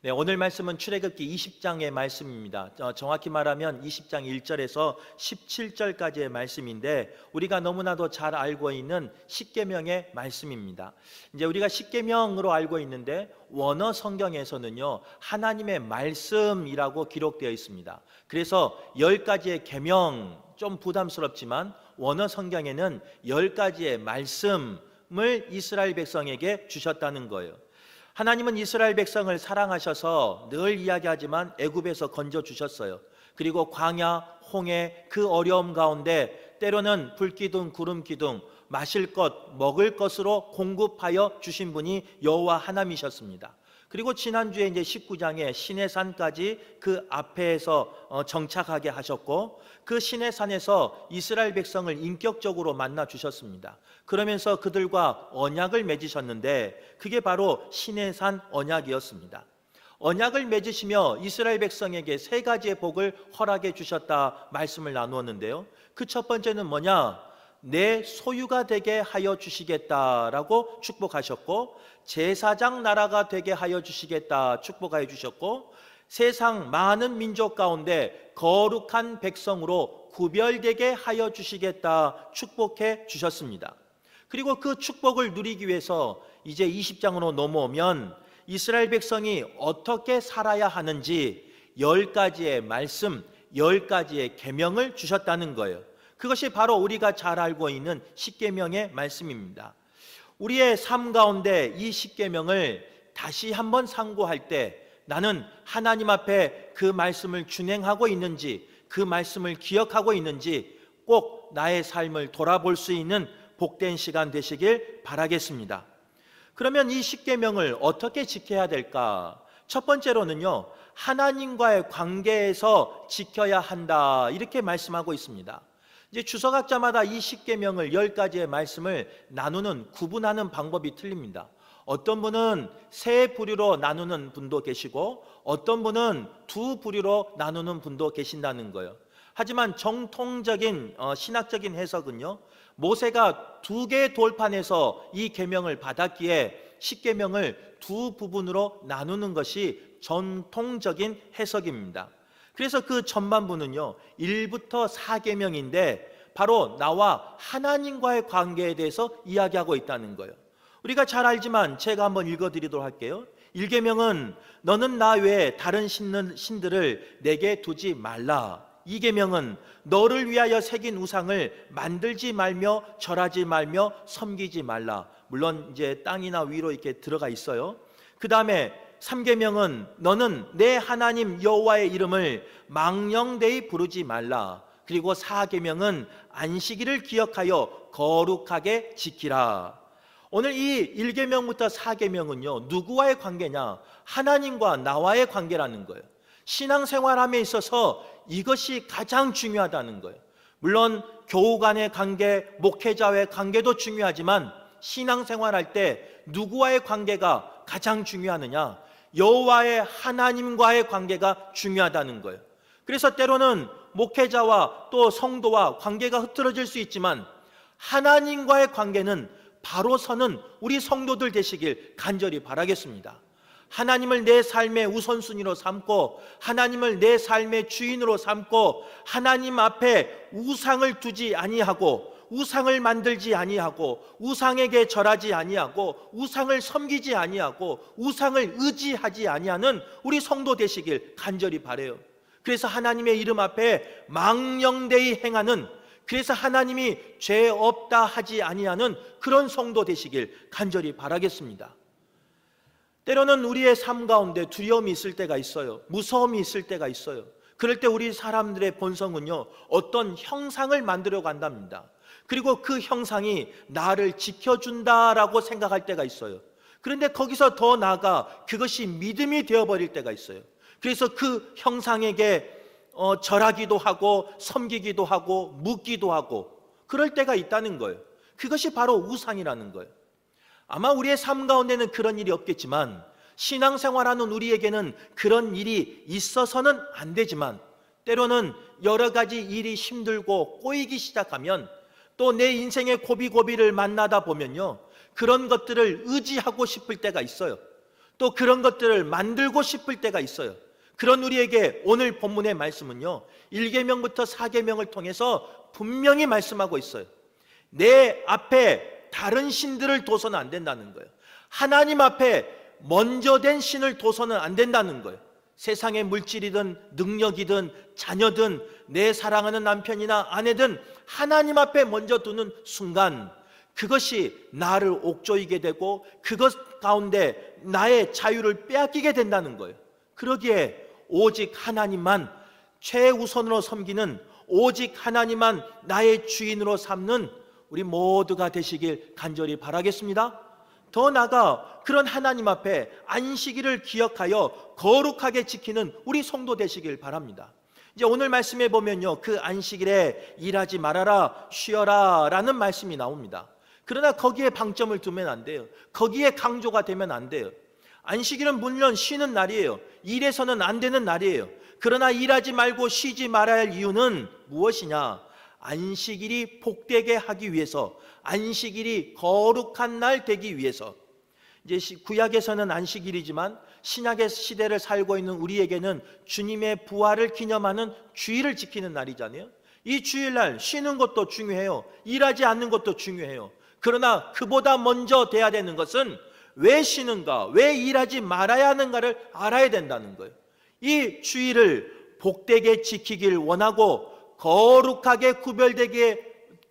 네, 오늘 말씀은 출애굽기 20장의 말씀입니다. 정확히 말하면 20장 1절에서 17절까지의 말씀인데 우리가 너무나도 잘 알고 있는 십계명의 말씀입니다. 이제 우리가 십계명으로 알고 있는데 원어 성경에서는요, 하나님의 말씀이라고 기록되어 있습니다. 그래서 10가지의 계명, 좀 부담스럽지만 원어 성경에는 10가지의 말씀을 이스라엘 백성에게 주셨다는 거예요. 하나님은 이스라엘 백성을 사랑하셔서 늘 이야기하지만 애굽에서 건져 주셨어요. 그리고 광야, 홍해 그 어려움 가운데 때로는 불기둥, 구름기둥, 마실 것, 먹을 것으로 공급하여 주신 분이 여호와 하나님이셨습니다. 그리고 지난주에 이제 19장에 시내산까지 그 앞에서 정착하게 하셨고 그 시내산에서 이스라엘 백성을 인격적으로 만나 주셨습니다. 그러면서 그들과 언약을 맺으셨는데 그게 바로 시내산 언약이었습니다. 언약을 맺으시며 이스라엘 백성에게 3가지의 복을 허락해 주셨다 말씀을 나누었는데요. 그 첫 번째는 뭐냐? 내 소유가 되게 하여 주시겠다라고 축복하셨고, 제사장 나라가 되게 하여 주시겠다 축복하여 주셨고, 세상 많은 민족 가운데 거룩한 백성으로 구별되게 하여 주시겠다 축복해 주셨습니다. 그리고 그 축복을 누리기 위해서 이제 20장으로 넘어오면 이스라엘 백성이 어떻게 살아야 하는지 10가지의 말씀, 10가지의 계명을 주셨다는 거예요. 그것이 바로 우리가 잘 알고 있는 십계명의 말씀입니다. 우리의 삶 가운데 이 십계명을 다시 한번 상고할 때 나는 하나님 앞에 그 말씀을 준행하고 있는지, 그 말씀을 기억하고 있는지 꼭 나의 삶을 돌아볼 수 있는 복된 시간 되시길 바라겠습니다. 그러면 이 십계명을 어떻게 지켜야 될까? 첫 번째로는요, 하나님과의 관계에서 지켜야 한다 이렇게 말씀하고 있습니다. 이제 주석학자마다 이 십계명을 10가지의 말씀을 나누는, 구분하는 방법이 틀립니다. 어떤 분은 3부류로 나누는 분도 계시고 어떤 분은 2부류로 나누는 분도 계신다는 거예요. 하지만 정통적인 신학적인 해석은요, 모세가 2개의 돌판에서 이 계명을 받았기에 십계명을 2부분으로 나누는 것이 전통적인 해석입니다. 그래서 그 전반부는요 1부터 4계명인데 바로 나와 하나님과의 관계에 대해서 이야기하고 있다는 거예요. 우리가 잘 알지만 제가 한번 읽어드리도록 할게요. 1계명은 너는 나 외에 다른 신들을 내게 두지 말라. 2계명은 너를 위하여 새긴 우상을 만들지 말며 절하지 말며 섬기지 말라. 물론 이제 땅이나 위로 이렇게 들어가 있어요. 그 다음에 3계명은 너는 내 하나님 여호와의 이름을 망령되이 부르지 말라. 그리고 4계명은 안식일을 기억하여 거룩하게 지키라. 오늘 이 1계명부터 4계명은요 누구와의 관계냐? 하나님과 나와의 관계라는 거예요. 신앙생활함에 있어서 이것이 가장 중요하다는 거예요. 물론 교우 간의 관계, 목회자와의 관계도 중요하지만 신앙생활할 때 누구와의 관계가 가장 중요하느냐? 여호와의 하나님과의 관계가 중요하다는 거예요. 그래서 때로는 목회자와 또 성도와 관계가 흐트러질 수 있지만 하나님과의 관계는 바로 서는 우리 성도들 되시길 간절히 바라겠습니다. 하나님을 내 삶의 우선순위로 삼고 하나님을 내 삶의 주인으로 삼고 하나님 앞에 우상을 두지 아니하고 우상을 만들지 아니하고 우상에게 절하지 아니하고 우상을 섬기지 아니하고 우상을 의지하지 아니하는 우리 성도 되시길 간절히 바라요. 그래서 하나님의 이름 앞에 망령되이 행하는, 그래서 하나님이 죄 없다 하지 아니하는 그런 성도 되시길 간절히 바라겠습니다. 때로는 우리의 삶 가운데 두려움이 있을 때가 있어요. 무서움이 있을 때가 있어요. 그럴 때 우리 사람들의 본성은요 어떤 형상을 만들어 간답니다. 그리고 그 형상이 나를 지켜준다라고 생각할 때가 있어요. 그런데 거기서 더 나아가 그것이 믿음이 되어버릴 때가 있어요. 그래서 그 형상에게 절하기도 하고 섬기기도 하고 묻기도 하고 그럴 때가 있다는 거예요. 그것이 바로 우상이라는 거예요. 아마 우리의 삶 가운데는 그런 일이 없겠지만 신앙생활하는 우리에게는 그런 일이 있어서는 안 되지만 때로는 여러 가지 일이 힘들고 꼬이기 시작하면 또 내 인생의 고비고비를 만나다 보면요 그런 것들을 의지하고 싶을 때가 있어요. 또 그런 것들을 만들고 싶을 때가 있어요. 그런 우리에게 오늘 본문의 말씀은요, 1계명부터 4계명을 통해서 분명히 말씀하고 있어요. 내 앞에 다른 신들을 둬서는 안 된다는 거예요. 하나님 앞에 먼저 된 신을 둬서는 안 된다는 거예요. 세상의 물질이든 능력이든 자녀든 내 사랑하는 남편이나 아내든 하나님 앞에 먼저 두는 순간 그것이 나를 옥조이게 되고 그것 가운데 나의 자유를 빼앗기게 된다는 거예요. 그러기에 오직 하나님만 최우선으로 섬기는, 오직 하나님만 나의 주인으로 삼는 우리 모두가 되시길 간절히 바라겠습니다. 더 나아가 그런 하나님 앞에 안식일을 기억하여 거룩하게 지키는 우리 성도 되시길 바랍니다. 이제 오늘 말씀에 보면요, 그 안식일에 일하지 말아라, 쉬어라 라는 말씀이 나옵니다. 그러나 거기에 방점을 두면 안 돼요. 거기에 강조가 되면 안 돼요. 안식일은 물론 쉬는 날이에요. 일해서는 안 되는 날이에요. 그러나 일하지 말고 쉬지 말아야 할 이유는 무엇이냐? 안식일이 복되게 하기 위해서, 안식일이 거룩한 날 되기 위해서. 이제 구약에서는 안식일이지만 신약의 시대를 살고 있는 우리에게는 주님의 부활을 기념하는 주일을 지키는 날이잖아요. 이 주일날 쉬는 것도 중요해요. 일하지 않는 것도 중요해요. 그러나 그보다 먼저 돼야 되는 것은 왜 쉬는가, 왜 일하지 말아야 하는가를 알아야 된다는 거예요. 이 주일을 복되게 지키길 원하고 거룩하게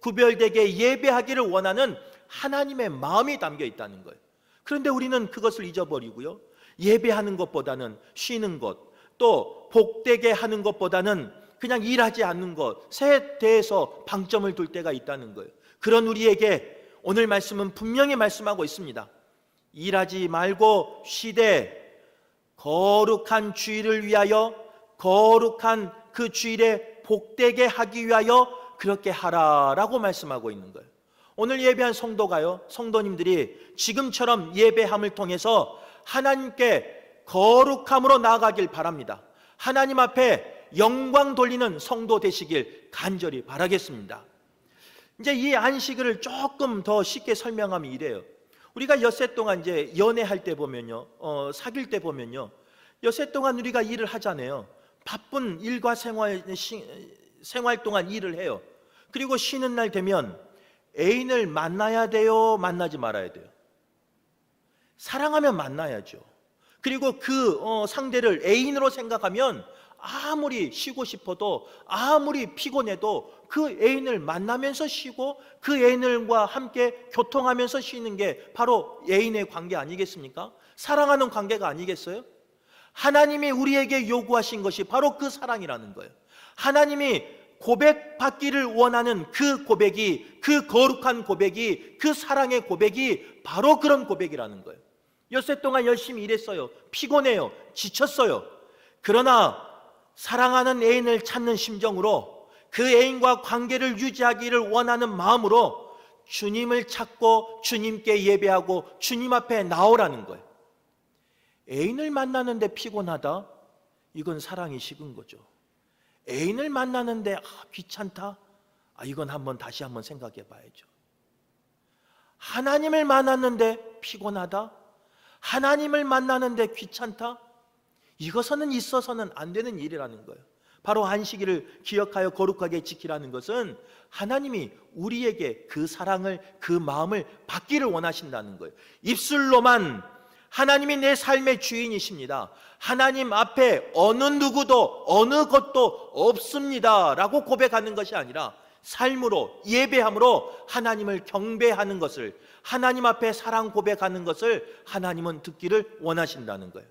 구별되게 예배하기를 원하는 하나님의 마음이 담겨 있다는 거예요. 그런데 우리는 그것을 잊어버리고요, 예배하는 것보다는 쉬는 것, 또 복되게 하는 것보다는 그냥 일하지 않는 것에 대해서 방점을 둘 때가 있다는 거예요. 그런 우리에게 오늘 말씀은 분명히 말씀하고 있습니다. 일하지 말고 쉬되 거룩한 주일을 위하여, 거룩한 그 주일에 복되게 하기 위하여 그렇게 하라라고 말씀하고 있는 거예요. 오늘 예배한 성도가요, 성도님들이 지금처럼 예배함을 통해서 하나님께 거룩함으로 나아가길 바랍니다. 하나님 앞에 영광 돌리는 성도 되시길 간절히 바라겠습니다. 이제 이 안식일을 조금 더 쉽게 설명하면 이래요. 우리가 엿새 동안 이제 연애할 때 보면요, 사귈 때 보면요, 엿새 동안 우리가 일을 하잖아요. 바쁜 일과 생활 동안 일을 해요. 그리고 쉬는 날 되면 애인을 만나야 돼요, 만나지 말아야 돼요? 사랑하면 만나야죠. 그리고 그 상대를 애인으로 생각하면 아무리 쉬고 싶어도, 아무리 피곤해도 그 애인을 만나면서 쉬고 그 애인과 함께 교통하면서 쉬는 게 바로 애인의 관계 아니겠습니까? 사랑하는 관계가 아니겠어요? 하나님이 우리에게 요구하신 것이 바로 그 사랑이라는 거예요. 하나님이 고백받기를 원하는 그 고백이, 그 거룩한 고백이, 그 사랑의 고백이 바로 그런 고백이라는 거예요. 엿새 동안 열심히 일했어요. 피곤해요. 지쳤어요. 그러나 사랑하는 애인을 찾는 심정으로, 그 애인과 관계를 유지하기를 원하는 마음으로 주님을 찾고 주님께 예배하고 주님 앞에 나오라는 거예요. 애인을 만나는데 피곤하다? 이건 사랑이 식은 거죠. 애인을 만나는데 귀찮다? 이건 다시 한번 생각해 봐야죠. 하나님을 만났는데 피곤하다? 하나님을 만나는데 귀찮다? 이것은 있어서는 안 되는 일이라는 거예요. 바로 안식일을 기억하여 거룩하게 지키라는 것은 하나님이 우리에게 그 사랑을, 그 마음을 받기를 원하신다는 거예요. 입술로만 하나님이 내 삶의 주인이십니다, 하나님 앞에 어느 누구도 어느 것도 없습니다 라고 고백하는 것이 아니라 삶으로, 예배함으로 하나님을 경배하는 것을, 하나님 앞에 사랑 고백하는 것을 하나님은 듣기를 원하신다는 거예요.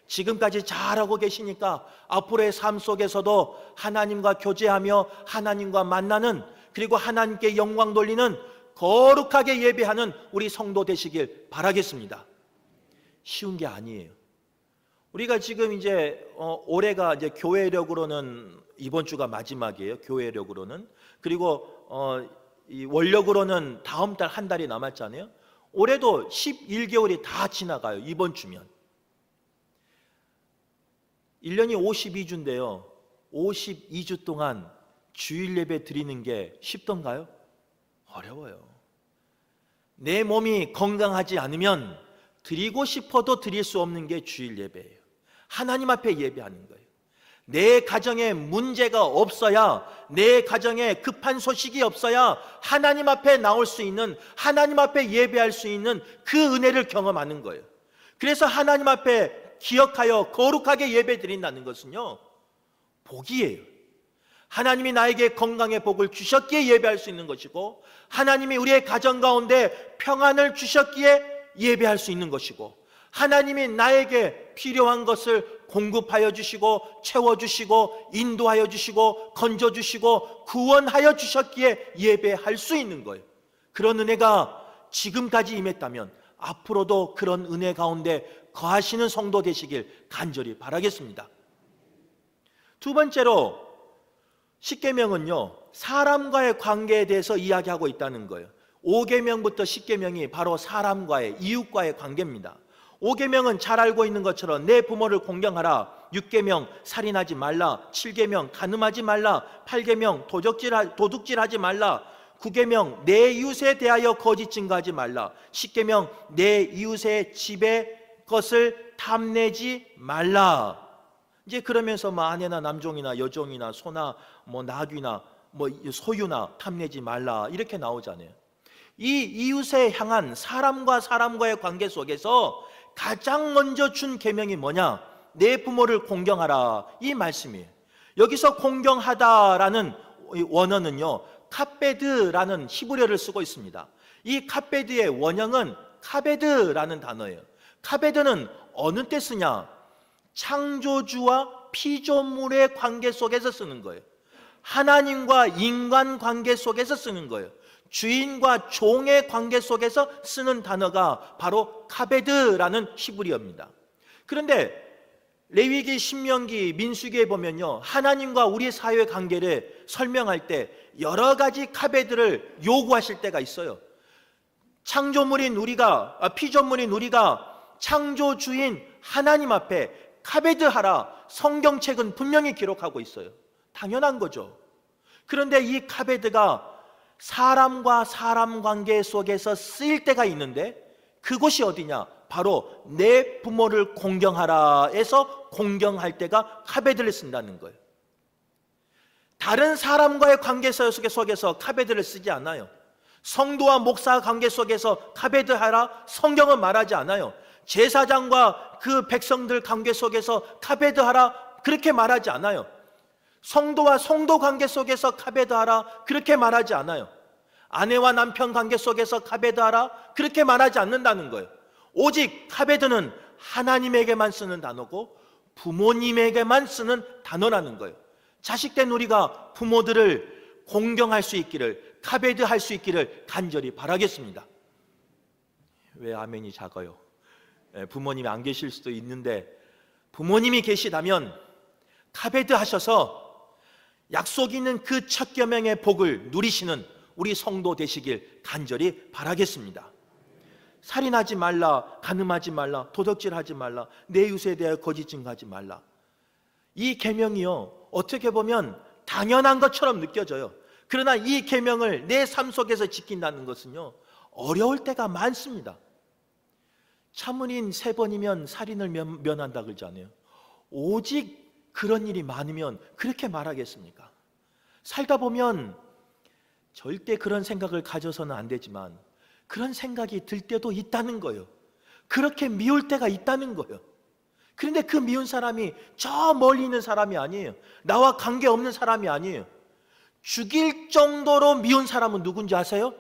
지금까지 잘하고 계시니까 앞으로의 삶 속에서도 하나님과 교제하며 하나님과 만나는, 그리고 하나님께 영광 돌리는 거룩하게 예배하는 우리 성도 되시길 바라겠습니다. 쉬운 게 아니에요. 우리가 지금 이제 올해가 이제 교회력으로는 이번 주가 마지막이에요. 교회력으로는. 그리고 이 원력으로는 다음 달 한 달이 남았잖아요. 올해도 11개월이 다 지나가요. 이번 주면 1년이 52주인데요 52주 동안 주일 예배 드리는 게 쉽던가요? 어려워요. 내 몸이 건강하지 않으면 드리고 싶어도 드릴 수 없는 게 주일 예배예요. 하나님 앞에 예배하는 거예요. 내 가정에 문제가 없어야, 내 가정에 급한 소식이 없어야 하나님 앞에 나올 수 있는, 하나님 앞에 예배할 수 있는 그 은혜를 경험하는 거예요. 그래서 하나님 앞에 기억하여 거룩하게 예배 드린다는 것은요, 복이에요. 하나님이 나에게 건강의 복을 주셨기에 예배할 수 있는 것이고, 하나님이 우리의 가정 가운데 평안을 주셨기에 예배할 수 있는 것이고, 하나님이 나에게 필요한 것을 공급하여 주시고 채워주시고 인도하여 주시고 건져주시고 구원하여 주셨기에 예배할 수 있는 거예요. 그런 은혜가 지금까지 임했다면 앞으로도 그런 은혜 가운데 거하시는 성도 되시길 간절히 바라겠습니다. 두 번째로 십계명은요, 사람과의 관계에 대해서 이야기하고 있다는 거예요. 5계명부터 10계명이 바로 사람과의, 이웃과의 관계입니다. 5계명은 잘 알고 있는 것처럼 내 부모를 공경하라, 6계명 살인하지 말라, 7계명 간음하지 말라, 8계명 도둑질하지 말라, 9계명 내 이웃에 대하여 거짓 증거하지 말라, 10계명 내 이웃의 집의 것을 탐내지 말라. 이제 그러면서 뭐 아내나 남종이나 여종이나 소나 뭐 나귀나 뭐 소유나 탐내지 말라 이렇게 나오잖아요. 이 이웃에 향한 사람과 사람과의 관계 속에서 가장 먼저 준 계명이 뭐냐? 내 부모를 공경하라, 이 말씀이에요. 여기서 공경하다라는 원어는요, 카베드라는 히브리어를 쓰고 있습니다. 이 카베드의 원형은 카베드라는 단어예요. 카베드는 어느 때 쓰냐? 창조주와 피조물의 관계 속에서 쓰는 거예요. 하나님과 인간 관계 속에서 쓰는 거예요. 주인과 종의 관계 속에서 쓰는 단어가 바로 카베드라는 히브리어입니다. 그런데 레위기, 신명기, 민수기에 보면요, 하나님과 우리 사회의 관계를 설명할 때 여러 가지 카베드를 요구하실 때가 있어요. 창조물인 우리가, 피조물인 우리가 창조주인 하나님 앞에 카베드하라, 성경책은 분명히 기록하고 있어요. 당연한 거죠. 그런데 이 카베드가 사람과 사람 관계 속에서 쓰일 때가 있는데, 그곳이 어디냐? 바로 내 부모를 공경하라 해서 공경할 때가 카베드를 쓴다는 거예요. 다른 사람과의 관계 속에서 카베드를 쓰지 않아요. 성도와 목사 관계 속에서 카베드하라 성경은 말하지 않아요. 제사장과 그 백성들 관계 속에서 카베드하라 그렇게 말하지 않아요. 성도와 성도 관계 속에서 카베드하라 그렇게 말하지 않아요. 아내와 남편 관계 속에서 카베드하라 그렇게 말하지 않는다는 거예요. 오직 카베드는 하나님에게만 쓰는 단어고 부모님에게만 쓰는 단어라는 거예요. 자식된 우리가 부모들을 공경할 수 있기를, 카베드할 수 있기를 간절히 바라겠습니다. 왜 아멘이 작아요? 부모님이 안 계실 수도 있는데, 부모님이 계시다면 카베드 하셔서 약속 있는 그 첫 계명의 복을 누리시는 우리 성도 되시길 간절히 바라겠습니다. 살인하지 말라, 간음하지 말라, 도둑질하지 말라, 내 이웃에 대하여 거짓 증거하지 말라. 이 계명이요, 어떻게 보면 당연한 것처럼 느껴져요. 그러나 이 계명을 내 삶 속에서 지킨다는 것은요, 어려울 때가 많습니다. 차문인 3번이면 살인을 면한다 그러잖아요. 오직 그런 일이 많으면 그렇게 말하겠습니까? 살다 보면 절대 그런 생각을 가져서는 안 되지만 그런 생각이 들 때도 있다는 거예요. 그렇게 미울 때가 있다는 거예요. 그런데 그 미운 사람이 저 멀리 있는 사람이 아니에요. 나와 관계없는 사람이 아니에요. 죽일 정도로 미운 사람은 누군지 아세요?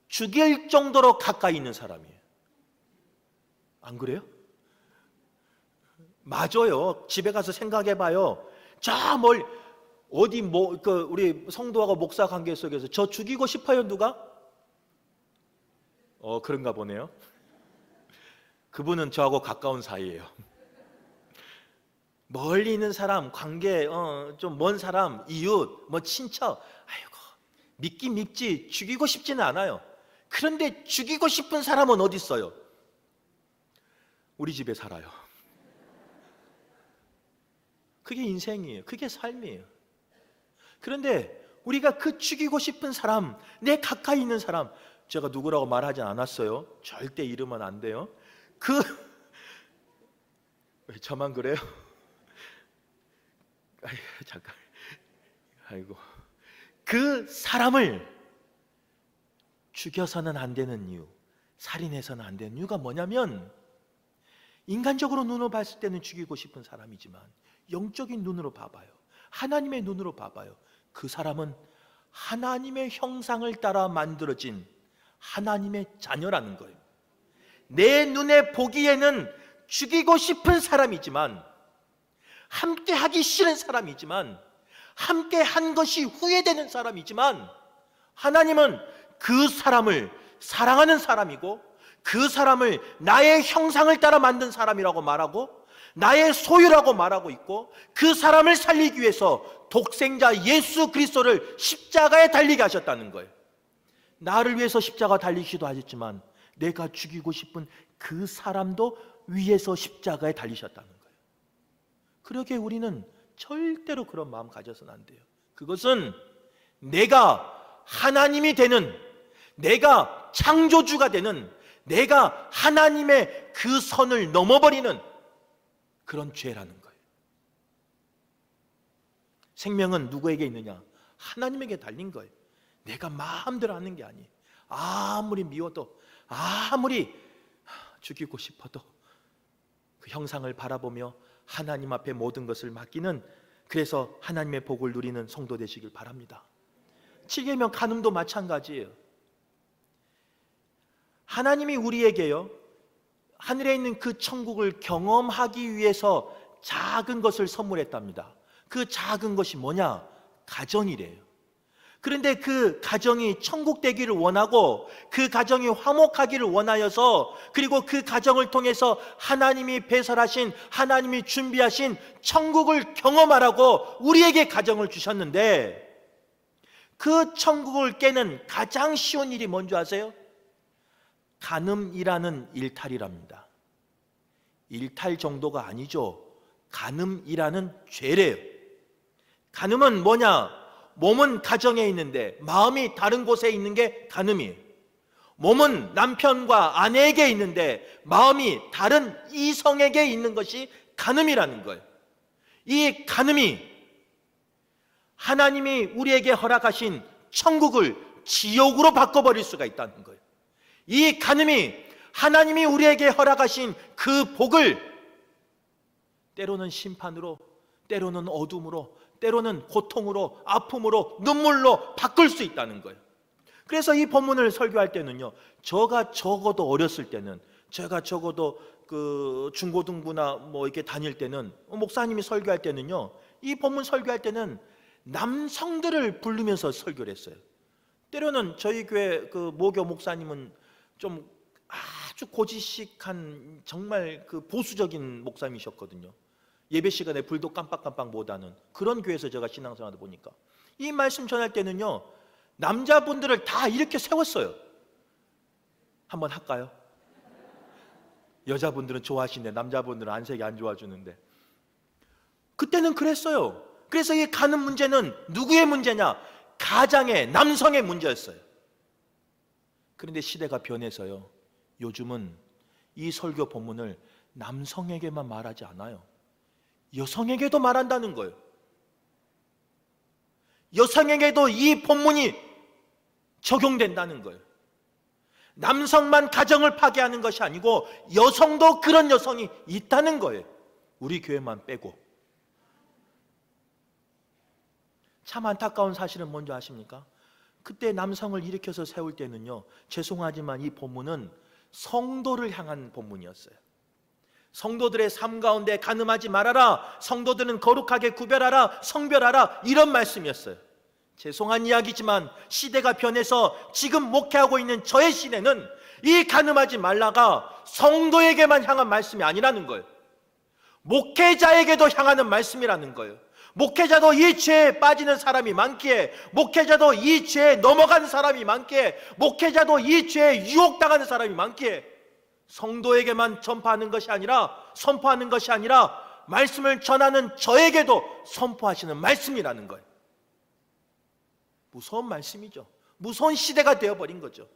죽일 정도로 가까이 있는 사람이에요. 안 그래요? 맞아요. 집에 가서 생각해봐요. 저 멀리 어디 우리 성도하고 목사 관계 속에서 저 죽이고 싶어요, 누가? 그런가 보네요. 그분은 저하고 가까운 사이예요. 멀리 있는 사람, 관계 좀 먼 사람, 이웃, 뭐 친척, 아이고 믿긴 믿지 죽이고 싶지는 않아요. 그런데 죽이고 싶은 사람은 어디 있어요? 우리 집에 살아요. 그게 인생이에요. 그게 삶이에요. 그런데 우리가 그 죽이고 싶은 사람, 내 가까이 있는 사람, 제가 누구라고 말하지 않았어요. 절대 이러면 안 돼요. 왜 저만 그래요? 잠깐. 아이고. 그 사람을 죽여서는 안 되는 이유, 살인해서는 안 되는 이유가 뭐냐면, 인간적으로 눈으로 봤을 때는 죽이고 싶은 사람이지만 영적인 눈으로 봐봐요. 하나님의 눈으로 봐봐요. 그 사람은 하나님의 형상을 따라 만들어진 하나님의 자녀라는 거예요. 내 눈에 보기에는 죽이고 싶은 사람이지만, 함께 하기 싫은 사람이지만, 함께 한 것이 후회되는 사람이지만, 하나님은 그 사람을 사랑하는 사람이고, 그 사람을 나의 형상을 따라 만든 사람이라고 말하고, 나의 소유라고 말하고 있고, 그 사람을 살리기 위해서 독생자 예수 그리스도를 십자가에 달리게 하셨다는 거예요. 나를 위해서 십자가 달리시기도 하셨지만, 내가 죽이고 싶은 그 사람도 위에서 십자가에 달리셨다는 거예요. 그러기에 우리는 절대로 그런 마음 가져서는 안 돼요. 그것은 내가 하나님이 되는, 내가 창조주가 되는, 내가 하나님의 그 선을 넘어버리는 그런 죄라는 거예요. 생명은 누구에게 있느냐? 하나님에게 달린 거예요. 내가 마음대로 하는 게 아니에요. 아무리 미워도, 아무리 죽이고 싶어도 그 형상을 바라보며 하나님 앞에 모든 것을 맡기는, 그래서 하나님의 복을 누리는 성도 되시길 바랍니다. 7계명 간음도 마찬가지예요. 하나님이 우리에게요, 하늘에 있는 그 천국을 경험하기 위해서 작은 것을 선물했답니다. 그 작은 것이 뭐냐? 가정이래요. 그런데 그 가정이 천국 되기를 원하고, 그 가정이 화목하기를 원하여서, 그리고 그 가정을 통해서 하나님이 배설하신, 하나님이 준비하신 천국을 경험하라고 우리에게 가정을 주셨는데, 그 천국을 깨는 가장 쉬운 일이 뭔지 아세요? 간음이라는 일탈이랍니다. 일탈 정도가 아니죠. 간음이라는 죄래요. 간음은 뭐냐? 몸은 가정에 있는데 마음이 다른 곳에 있는 게 간음이에요. 몸은 남편과 아내에게 있는데 마음이 다른 이성에게 있는 것이 간음이라는 거예요. 이 간음이 하나님이 우리에게 허락하신 천국을 지옥으로 바꿔버릴 수가 있다는 거예요. 이 간음이 하나님이 우리에게 허락하신 그 복을 때로는 심판으로, 때로는 어둠으로, 때로는 고통으로, 아픔으로, 눈물로 바꿀 수 있다는 거예요. 그래서 이 본문을 설교할 때는요, 제가 적어도 어렸을 때는, 제가 적어도 그 중고등부나 뭐 이렇게 다닐 때는, 목사님이 설교할 때는요, 이 본문 설교할 때는 남성들을 부르면서 설교를 했어요. 때로는 저희 교회 그 모교 목사님은 좀 아주 고지식한, 정말 그 보수적인 목사님이셨거든요. 예배 시간에 불도 깜빡깜빡 못하는 그런 교회에서 제가 신앙생활을 보니까, 이 말씀 전할 때는요, 남자분들을 다 이렇게 세웠어요. 한번 할까요? 여자분들은 좋아하시는데 남자분들은 안색이 안 좋아주는데, 그때는 그랬어요. 그래서 이 가는 문제는 누구의 문제냐? 가장의, 남성의 문제였어요. 그런데 시대가 변해서요, 요즘은 이 설교 본문을 남성에게만 말하지 않아요. 여성에게도 말한다는 거예요. 여성에게도 이 본문이 적용된다는 거예요. 남성만 가정을 파괴하는 것이 아니고 여성도 그런 여성이 있다는 거예요. 우리 교회만 빼고. 참 안타까운 사실은 뭔지 아십니까? 그때 남성을 일으켜서 세울 때는요, 죄송하지만 이 본문은 성도를 향한 본문이었어요. 성도들의 삶 가운데 간음하지 말아라, 성도들은 거룩하게 구별하라, 성별하라, 이런 말씀이었어요. 죄송한 이야기지만 시대가 변해서 지금 목회하고 있는 저의 시대는 이 간음하지 말라가 성도에게만 향한 말씀이 아니라는 거예요. 목회자에게도 향하는 말씀이라는 거예요. 목회자도 이 죄에 빠지는 사람이 많기에, 목회자도 이 죄에 넘어가는 사람이 많기에, 목회자도 이 죄에 유혹당하는 사람이 많기에, 성도에게만 전파하는 것이 아니라, 선포하는 것이 아니라 말씀을 전하는 저에게도 선포하시는 말씀이라는 거예요. 무서운 말씀이죠. 무서운 시대가 되어버린 거죠.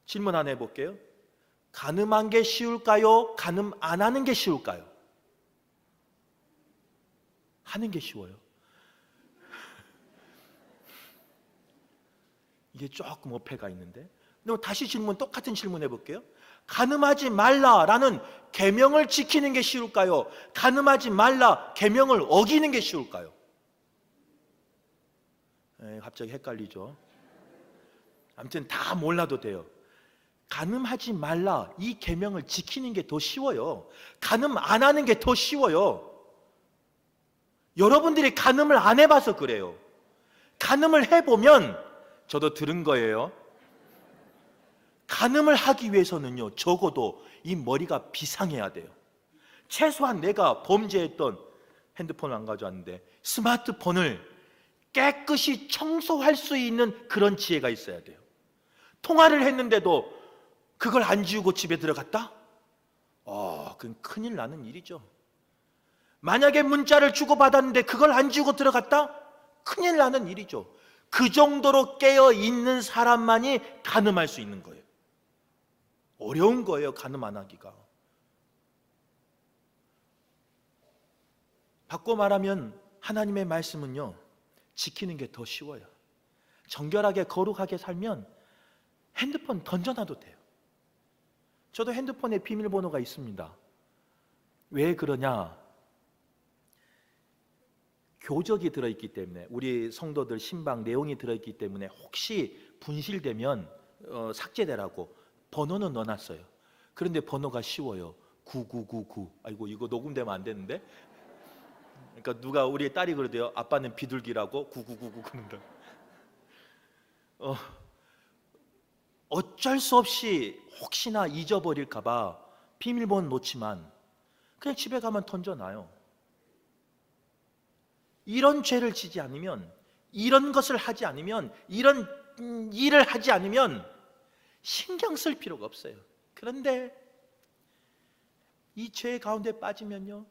질문 하나 해볼게요. 가늠한 게 쉬울까요? 가늠 안 하는 게 쉬울까요? 하는 게 쉬워요. 이게 조금 어폐가 있는데, 다시 똑같은 질문 해볼게요. 가늠하지 말라라는 계명을 지키는 게 쉬울까요? 가늠하지 말라 계명을 어기는 게 쉬울까요? 갑자기 헷갈리죠. 아무튼 다 몰라도 돼요. 가늠하지 말라 이 계명을 지키는 게 더 쉬워요. 가늠 안 하는 게 더 쉬워요. 여러분들이 가늠을 안 해봐서 그래요. 가늠을 해보면, 저도 들은 거예요. 가늠을 하기 위해서는요, 적어도 이 머리가 비상해야 돼요. 최소한 내가 범죄했던, 핸드폰을 안 가져왔는데 스마트폰을 깨끗이 청소할 수 있는 그런 지혜가 있어야 돼요. 통화를 했는데도 그걸 안 지우고 집에 들어갔다? 그건 큰일 나는 일이죠. 만약에 문자를 주고받았는데 그걸 안 지우고 들어갔다? 큰일 나는 일이죠. 그 정도로 깨어있는 사람만이 가늠할 수 있는 거예요. 어려운 거예요, 가늠 안 하기가. 바꿔 말하면 하나님의 말씀은요, 지키는 게 더 쉬워요. 정결하게 거룩하게 살면 핸드폰 던져놔도 돼요. 저도 핸드폰에 비밀번호가 있습니다. 왜 그러냐? 교적이 들어있기 때문에, 우리 성도들 신방 내용이 들어있기 때문에 혹시 분실되면 삭제되라고 번호는 넣어놨어요. 그런데 번호가 쉬워요. 9999. 아이고, 이거 녹음되면 안 되는데. 그러니까 누가, 우리 딸이 그러대요. 아빠는 비둘기라고 9999 그런다. 어쩔 수 없이 혹시나 잊어버릴까봐 비밀번호 놓지만 그냥 집에 가면 던져놔요. 이런 죄를 지지 않으면, 이런 것을 하지 않으면, 이런 일을 하지 않으면 신경 쓸 필요가 없어요. 그런데 이 죄 가운데 빠지면요,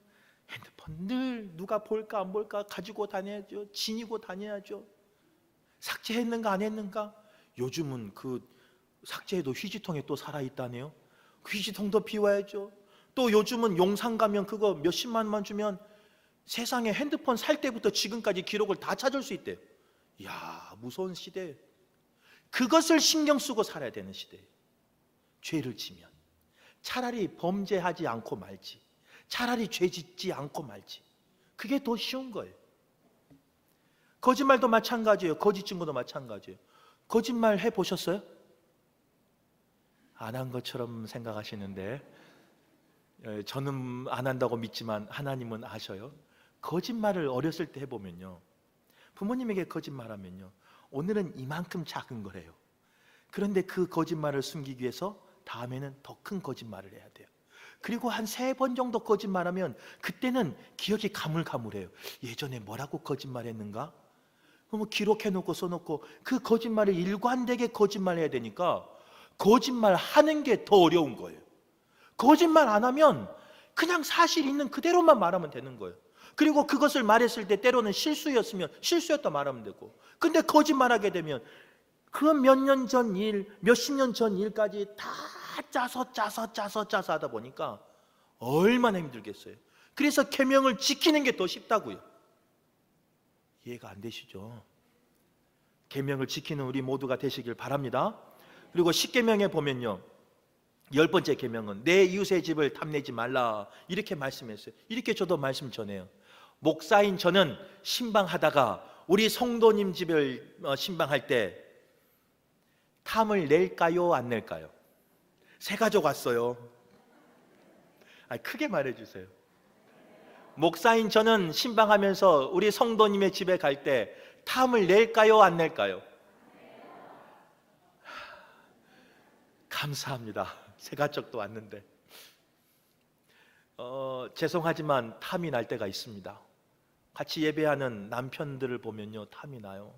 핸드폰 늘 누가 볼까 안 볼까 가지고 다녀야죠. 지니고 다녀야죠. 삭제했는가 안 했는가? 요즘은 그 삭제해도 휴지통에 또 살아있다네요. 휴지통도 비워야죠. 또 요즘은 용산 가면 그거 몇십만만 주면 세상에 핸드폰 살 때부터 지금까지 기록을 다 찾을 수 있대요. 이야, 무서운 시대예요. 그것을 신경 쓰고 살아야 되는 시대예요. 죄를 지면 차라리 범죄하지 않고 말지, 차라리 죄 짓지 않고 말지, 그게 더 쉬운 거예요. 거짓말도 마찬가지예요. 거짓 증거도 마찬가지예요. 거짓말 해보셨어요? 안 한 것처럼 생각하시는데, 저는 안 한다고 믿지만 하나님은 아셔요. 거짓말을 어렸을 때 해보면요, 부모님에게 거짓말하면요, 오늘은 이만큼 작은 거래요. 그런데 그 거짓말을 숨기기 위해서 다음에는 더 큰 거짓말을 해야 돼요. 그리고 한 3번 정도 거짓말하면 그때는 기억이 가물가물해요. 예전에 뭐라고 거짓말했는가? 그럼 기록해놓고 써놓고 그 거짓말을 일관되게 거짓말해야 되니까 거짓말 하는 게 더 어려운 거예요. 거짓말 안 하면 그냥 사실 있는 그대로만 말하면 되는 거예요. 그리고 그것을 말했을 때 때로는 실수였으면 실수였다 말하면 되고, 근데 거짓말하게 되면 그 몇 년 전 일, 몇십 년 전 일까지 다 짜서 하다 보니까 얼마나 힘들겠어요. 그래서 계명을 지키는 게 더 쉽다고요. 이해가 안 되시죠? 계명을 지키는 우리 모두가 되시길 바랍니다. 그리고 10계명에 보면요, 10번째 계명은 내 이웃의 집을 탐내지 말라, 이렇게 말씀했어요. 이렇게 저도 말씀 전해요. 목사인 저는 신방하다가 우리 성도님 집을 신방할 때 탐을 낼까요, 안 낼까요? 새 가족 왔어요. 크게 말해주세요. 목사인 저는 신방하면서 우리 성도님의 집에 갈 때 탐을 낼까요, 안 낼까요? 감사합니다. 새 가족도 왔는데. 죄송하지만 탐이 날 때가 있습니다. 같이 예배하는 남편들을 보면요, 탐이 나요.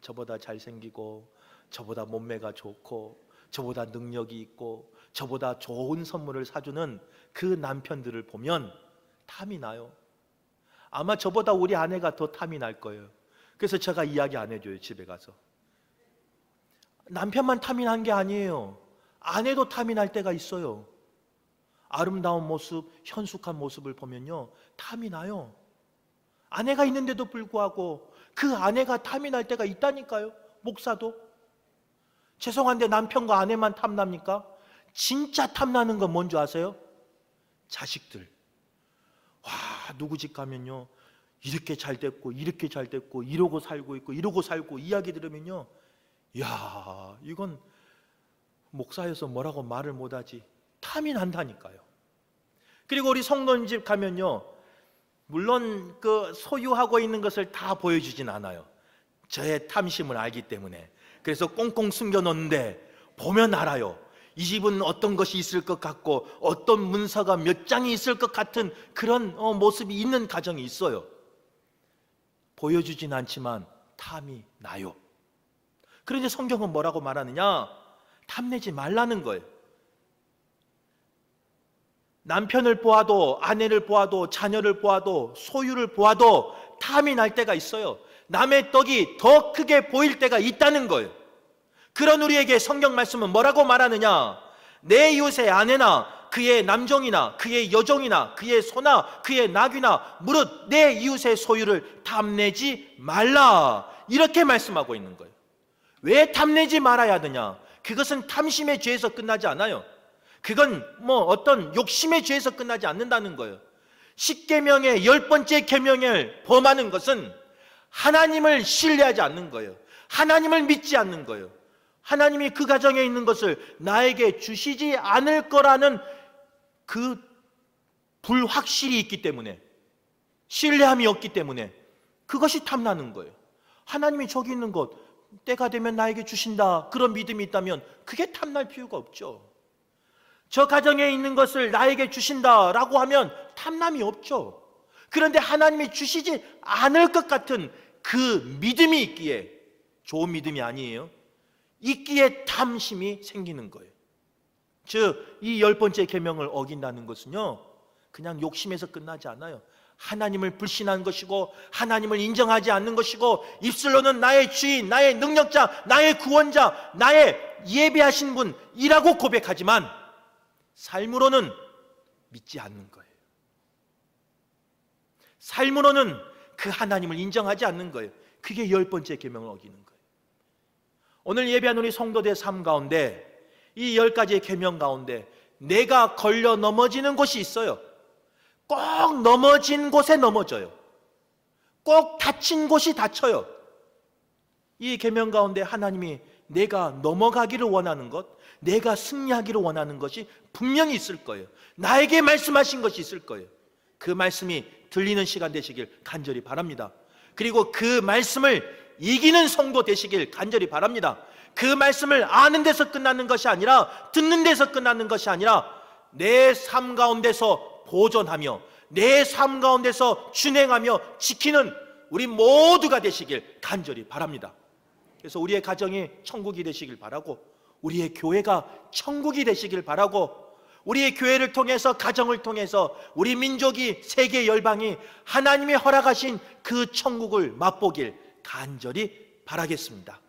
저보다 잘생기고, 저보다 몸매가 좋고, 저보다 능력이 있고, 저보다 좋은 선물을 사주는 그 남편들을 보면 탐이 나요. 아마 저보다 우리 아내가 더 탐이 날 거예요. 그래서 제가 이야기 안 해줘요, 집에 가서. 남편만 탐이 난 게 아니에요. 아내도 탐이 날 때가 있어요. 아름다운 모습, 현숙한 모습을 보면요, 탐이 나요. 아내가 있는데도 불구하고 그 아내가 탐이 날 때가 있다니까요. 목사도. 죄송한데 남편과 아내만 탐납니까? 진짜 탐나는 건 뭔지 아세요? 자식들. 와, 누구 집 가면요, 이렇게 잘 됐고 이렇게 잘 됐고 이러고 살고 있고 이러고 살고 이야기 들으면요, 이야, 이건 목사여서 뭐라고 말을 못하지. 탐이 난다니까요. 그리고 우리 성도님 집 가면요, 물론 그 소유하고 있는 것을 다 보여주진 않아요. 저의 탐심을 알기 때문에. 그래서 꽁꽁 숨겨놓는데 보면 알아요. 이 집은 어떤 것이 있을 것 같고 어떤 문서가 몇 장이 있을 것 같은 그런 모습이 있는 가정이 있어요. 보여주진 않지만 탐이 나요. 그런데 성경은 뭐라고 말하느냐? 탐내지 말라는 거예요. 남편을 보아도, 아내를 보아도, 자녀를 보아도, 소유를 보아도 탐이 날 때가 있어요. 남의 떡이 더 크게 보일 때가 있다는 거예요. 그런 우리에게 성경 말씀은 뭐라고 말하느냐? 내 이웃의 아내나 그의 남종이나 그의 여종이나 그의 소나 그의 나귀나 무릇 내 이웃의 소유를 탐내지 말라, 이렇게 말씀하고 있는 거예요. 왜 탐내지 말아야 하느냐? 그것은 탐심의 죄에서 끝나지 않아요. 그건 어떤 욕심의 죄에서 끝나지 않는다는 거예요. 10계명의 10번째 계명을 범하는 것은 하나님을 신뢰하지 않는 거예요. 하나님을 믿지 않는 거예요. 하나님이 그 가정에 있는 것을 나에게 주시지 않을 거라는 그 불확실이 있기 때문에, 신뢰함이 없기 때문에 그것이 탐나는 거예요. 하나님이 저기 있는 것 때가 되면 나에게 주신다, 그런 믿음이 있다면 그게 탐날 필요가 없죠. 저 가정에 있는 것을 나에게 주신다라고 하면 탐남이 없죠. 그런데 하나님이 주시지 않을 것 같은 그 믿음이 있기에, 좋은 믿음이 아니에요, 있기에 탐심이 생기는 거예요. 즉, 이 10번째 계명을 어긴다는 것은요, 그냥 욕심에서 끝나지 않아요. 하나님을 불신한 것이고 하나님을 인정하지 않는 것이고, 입술로는 나의 주인, 나의 능력자, 나의 구원자, 나의 예비하신 분이라고 고백하지만 삶으로는 믿지 않는 거예요. 삶으로는 그 하나님을 인정하지 않는 거예요. 그게 10번째 계명을 어기는 거예요. 오늘 예배한 우리 성도들 삶 가운데 이 10가지의 계명 가운데 내가 걸려 넘어지는 곳이 있어요. 꼭 넘어진 곳에 넘어져요. 꼭 다친 곳이 다쳐요. 이 계명 가운데 하나님이 내가 넘어가기를 원하는 것, 내가 승리하기를 원하는 것이 분명히 있을 거예요. 나에게 말씀하신 것이 있을 거예요. 그 말씀이 들리는 시간 되시길 간절히 바랍니다. 그리고 그 말씀을 이기는 성도 되시길 간절히 바랍니다. 그 말씀을 아는 데서 끝나는 것이 아니라, 듣는 데서 끝나는 것이 아니라 내 삶 가운데서 보존하며 내 삶 가운데서 준행하며 지키는 우리 모두가 되시길 간절히 바랍니다. 그래서 우리의 가정이 천국이 되시길 바라고, 우리의 교회가 천국이 되시길 바라고, 우리의 교회를 통해서, 가정을 통해서 우리 민족이, 세계 열방이 하나님이 허락하신 그 천국을 맛보길 간절히 바라겠습니다.